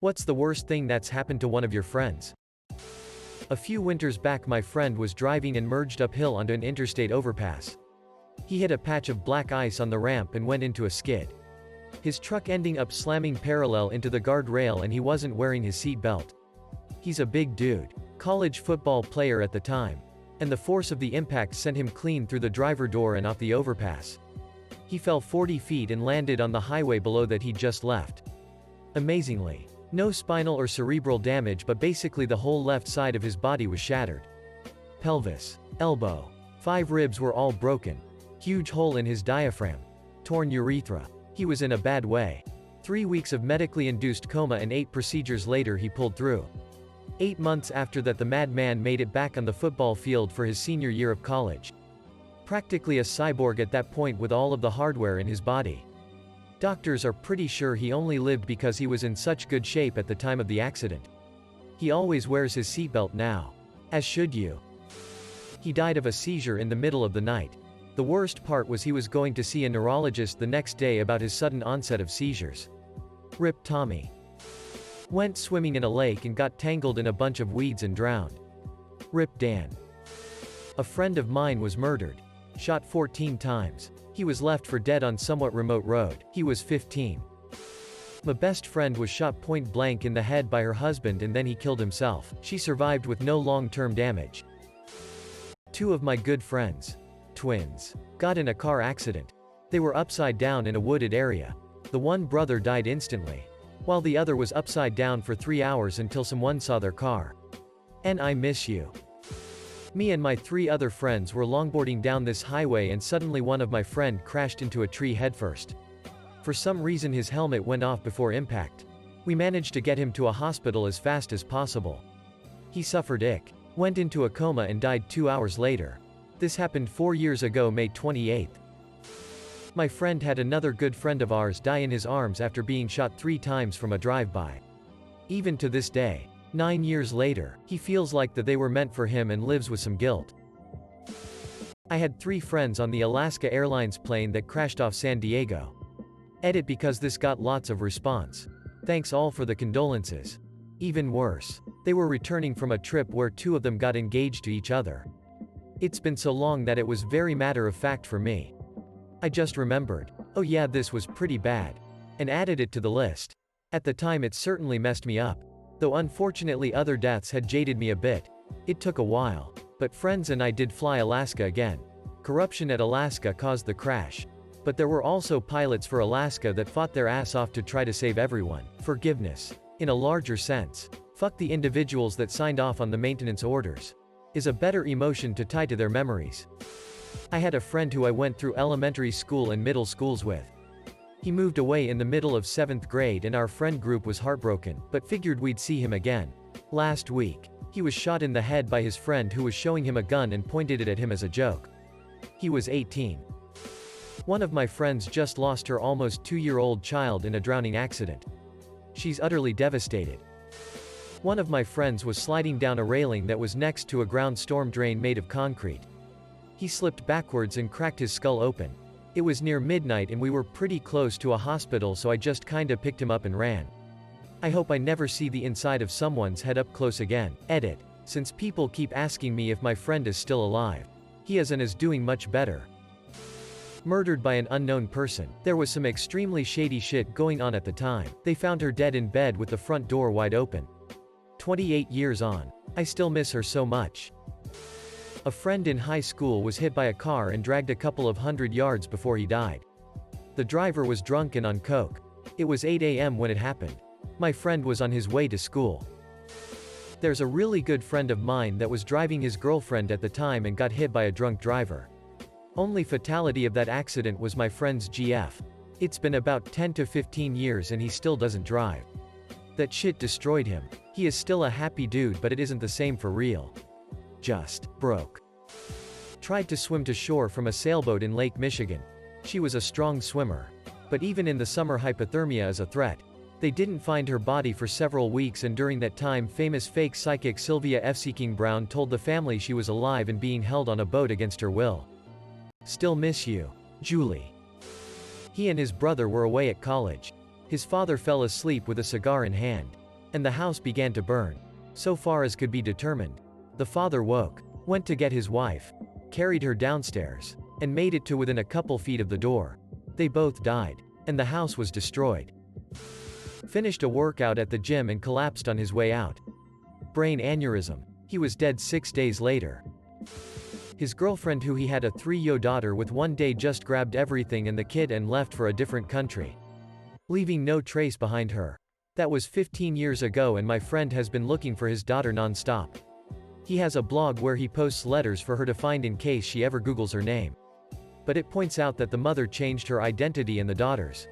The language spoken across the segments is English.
What's the worst thing that's happened to one of your friends? A few winters back, my friend was driving and merged uphill onto an interstate overpass. He hit a patch of black ice on the ramp and went into a skid. His truck ending up slamming parallel into the guardrail, and he wasn't wearing his seat belt. He's a big dude, college football player at the time, and the force of the impact sent him clean through the driver door and off the overpass. He fell 40 feet and landed on the highway below that he'd just left. Amazingly, no spinal or cerebral damage, but basically the whole left side of his body was shattered. Pelvis, elbow, 5 ribs were all broken. Huge hole in his diaphragm. Torn urethra. He was in a bad way. 3 weeks of medically induced coma and 8 procedures later he pulled through. 8 months after that, the madman made it back on the football field for his senior year of college. Practically a cyborg at that point with all of the hardware in his body. Doctors are pretty sure he only lived because he was in such good shape at the time of the accident. He always wears his seatbelt now. As should you. He died of a seizure in the middle of the night. The worst part was he was going to see a neurologist the next day about his sudden onset of seizures. Rip Tommy. Went swimming in a lake and got tangled in a bunch of weeds and drowned. Rip Dan. A friend of mine was murdered. Shot 14 times. He was left for dead on somewhat remote road. He was 15. My best friend was shot point blank in the head by her husband and then he killed himself. She survived with no long-term damage. 2 of my good friends, twins, got in a car accident. They were upside down in a wooded area. The one brother died instantly, while the other was upside down for 3 hours until someone saw their car. And I miss you. Me and my 3 other friends were longboarding down this highway and suddenly one of my friend crashed into a tree headfirst. For some reason his helmet went off before impact. We managed to get him to a hospital as fast as possible. He suffered IC, went into a coma and died 2 hours later. This happened 4 years ago, May 28th. My friend had another good friend of ours die in his arms after being shot 3 times from a drive-by. Even to this day, 9 years later, he feels like that they were meant for him and lives with some guilt. I had 3 friends on the Alaska Airlines plane that crashed off San Diego. Edit because this got lots of response. Thanks all for the condolences. Even worse, they were returning from a trip where 2 of them got engaged to each other. It's been so long that it was very matter of fact for me. I just remembered, oh yeah, this was pretty bad, and added it to the list. At the time it certainly messed me up. Though unfortunately other deaths had jaded me a bit. It took a while, but friends and I did fly Alaska again. Corruption at Alaska caused the crash. But there were also pilots for Alaska that fought their ass off to try to save everyone. Forgiveness. In a larger sense. Fuck the individuals that signed off on the maintenance orders. Is a better emotion to tie to their memories. I had a friend who I went through elementary school and middle schools with. He moved away in the middle of 7th grade and our friend group was heartbroken, but figured we'd see him again. Last week, he was shot in the head by his friend who was showing him a gun and pointed it at him as a joke. He was 18. One of my friends just lost her almost 2-year-old child in a drowning accident. She's utterly devastated. One of my friends was sliding down a railing that was next to a ground storm drain made of concrete. He slipped backwards and cracked his skull open. It was near midnight and we were pretty close to a hospital, so I just kinda picked him up and ran. I hope I never see the inside of someone's head up close again. Edit. Since people keep asking me if my friend is still alive. He is and is doing much better. Murdered by an unknown person. There was some extremely shady shit going on at the time. They found her dead in bed with the front door wide open. 28 years on. I still miss her so much. A friend in high school was hit by a car and dragged a couple of 100 yards before he died. The driver was drunk and on coke. It was 8 a.m. when it happened. My friend was on his way to school. There's a really good friend of mine that was driving his girlfriend at the time and got hit by a drunk driver. Only fatality of that accident was my friend's GF. It's been about 10 to 15 years and he still doesn't drive. That shit destroyed him. He is still a happy dude, but it isn't the same for real. Just broke. Tried to swim to shore from a sailboat in Lake Michigan. She was a strong swimmer. But even in the summer, hypothermia is a threat. They didn't find her body for several weeks, and during that time famous fake psychic Sylvia F. Seeking Brown told the family she was alive and being held on a boat against her will. Still miss you, Julie. He and his brother were away at college. His father fell asleep with a cigar in hand. and the house began to burn. So far as could be determined. The father woke, went to get his wife, carried her downstairs, and made it to within a couple feet of the door. They both died, and the house was destroyed. Finished a workout at the gym and collapsed on his way out. Brain aneurysm. He was dead 6 days later. His girlfriend, who he had a 3-year-old daughter with, one day just grabbed everything and the kid and left for a different country, leaving no trace behind her. That was 15 years ago, and my friend has been looking for his daughter non-stop. He has a blog where he posts letters for her to find in case she ever Googles her name. But it points out that the mother changed her identity and the daughter's.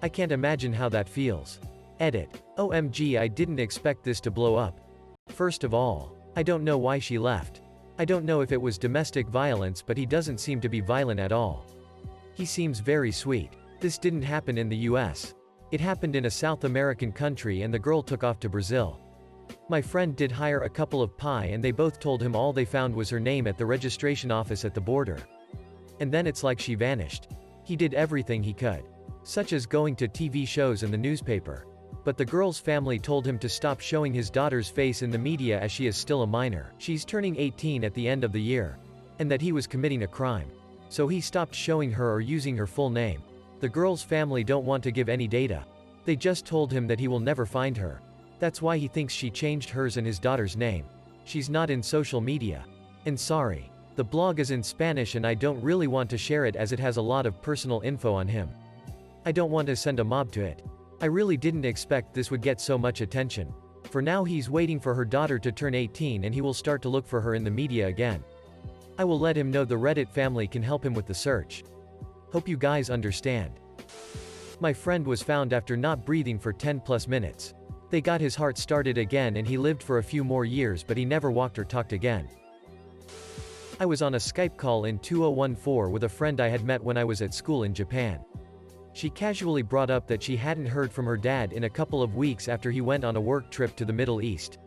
I can't imagine how that feels. Edit. OMG, I didn't expect this to blow up. First of all, I don't know why she left. I don't know if it was domestic violence, but he doesn't seem to be violent at all. He seems very sweet. This didn't happen in the US. It happened in a South American country, and the girl took off to Brazil. My friend did hire a couple of pie, and they both told him all they found was her name at the registration office at the border. And then it's like she vanished. He did everything he could, such as going to TV shows and the newspaper. But the girl's family told him to stop showing his daughter's face in the media as she is still a minor. She's turning 18 at the end of the year. And that he was committing a crime. So he stopped showing her or using her full name. The girl's family don't want to give any data. They just told him that he will never find her. That's why he thinks she changed hers and his daughter's name. She's not in social media. And sorry. The blog is in Spanish and I don't really want to share it as it has a lot of personal info on him. I don't want to send a mob to it. I really didn't expect this would get so much attention. For now he's waiting for her daughter to turn 18 and he will start to look for her in the media again. I will let him know the Reddit family can help him with the search. Hope you guys understand. My friend was found after not breathing for 10+ minutes. They got his heart started again and he lived for a few more years, but he never walked or talked again. I was on a Skype call in 2014 with a friend I had met when I was at school in Japan. She casually brought up that she hadn't heard from her dad in a couple of weeks after he went on a work trip to the Middle East.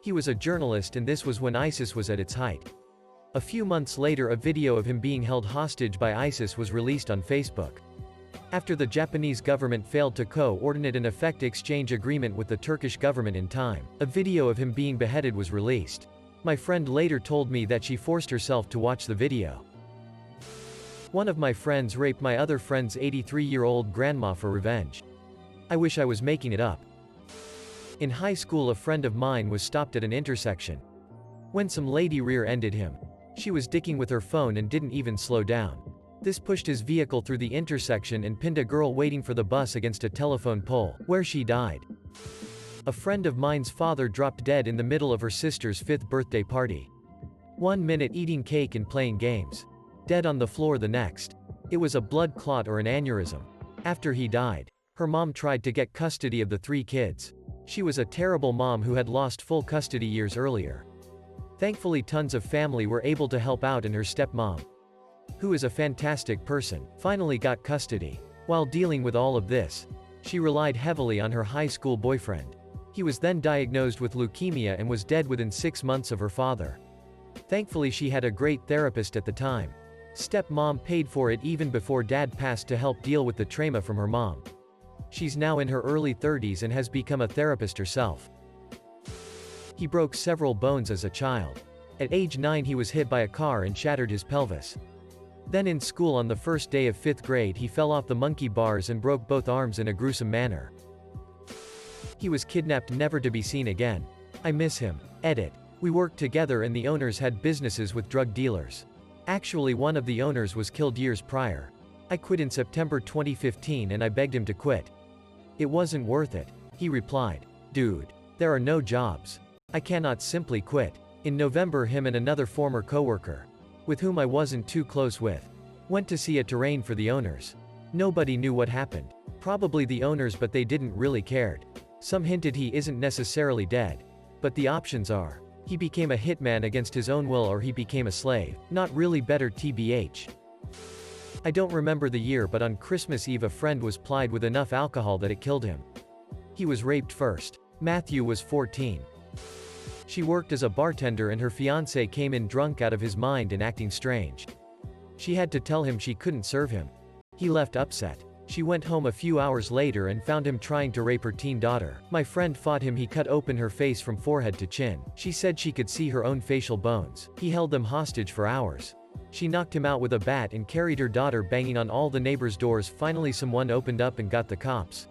He was a journalist, and this was when ISIS was at its height. A few months later, a video of him being held hostage by ISIS was released on Facebook. After the Japanese government failed to coordinate an effect exchange agreement with the Turkish government in time, a video of him being beheaded was released. My friend later told me that she forced herself to watch the video. One of my friends raped my other friend's 83-year-old grandma for revenge. I wish I was making it up. In high school, a friend of mine was stopped at an intersection when some lady rear-ended him. She was dicking with her phone and didn't even slow down. This pushed his vehicle through the intersection and pinned a girl waiting for the bus against a telephone pole, where she died. A friend of mine's father dropped dead in the middle of her sister's 5th birthday party. 1 minute eating cake and playing games. Dead on the floor the next. It was a blood clot or an aneurysm. After he died, her mom tried to get custody of the 3 kids. She was a terrible mom who had lost full custody years earlier. Thankfully, tons of family were able to help out, and her stepmom, who is a fantastic person, finally got custody. While dealing with all of this, she relied heavily on her high school boyfriend. He was then diagnosed with leukemia and was dead within 6 months of her father. Thankfully, she had a great therapist at the time. Stepmom paid for it even before dad passed to help deal with the trauma from her mom. She's now in her early 30s and has become a therapist herself. He broke several bones as a child. At age 9 he was hit by a car and shattered his pelvis. Then in school on the first day of 5th grade he fell off the monkey bars and broke both arms in a gruesome manner. He was kidnapped, never to be seen again. I miss him. Edit. We worked together and the owners had businesses with drug dealers. Actually, one of the owners was killed years prior. I quit in September 2015 and I begged him to quit. It wasn't worth it. He replied, "Dude, there are no jobs. I cannot simply quit." In November, him and another former coworker, with whom I wasn't too close with, went to see a terrain for the owners. Nobody knew what happened. Probably the owners, but they didn't really cared. Some hinted he isn't necessarily dead. But the options are: he became a hitman against his own will, or he became a slave. Not really better, tbh. I don't remember the year, but on Christmas Eve a friend was plied with enough alcohol that it killed him. He was raped first. Matthew was 14. She worked as a bartender and her fiancé came in drunk out of his mind and acting strange. She had to tell him she couldn't serve him. He left upset. She went home a few hours later and found him trying to rape her teen daughter. My friend fought him. He cut open her face from forehead to chin. She said she could see her own facial bones. He held them hostage for hours. She knocked him out with a bat and carried her daughter, banging on all the neighbors' doors. Finally someone opened up and got the cops.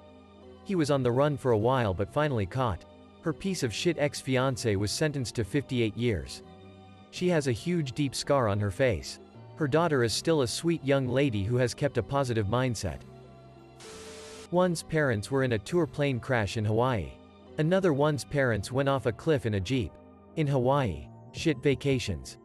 He was on the run for a while but finally caught. Her piece of shit ex-fiancé was sentenced to 58 years. She has a huge deep scar on her face. Her daughter is still a sweet young lady who has kept a positive mindset. One's parents were in a tour plane crash in Hawaii. Another one's parents went off a cliff in a Jeep. In Hawaii. Shit vacations.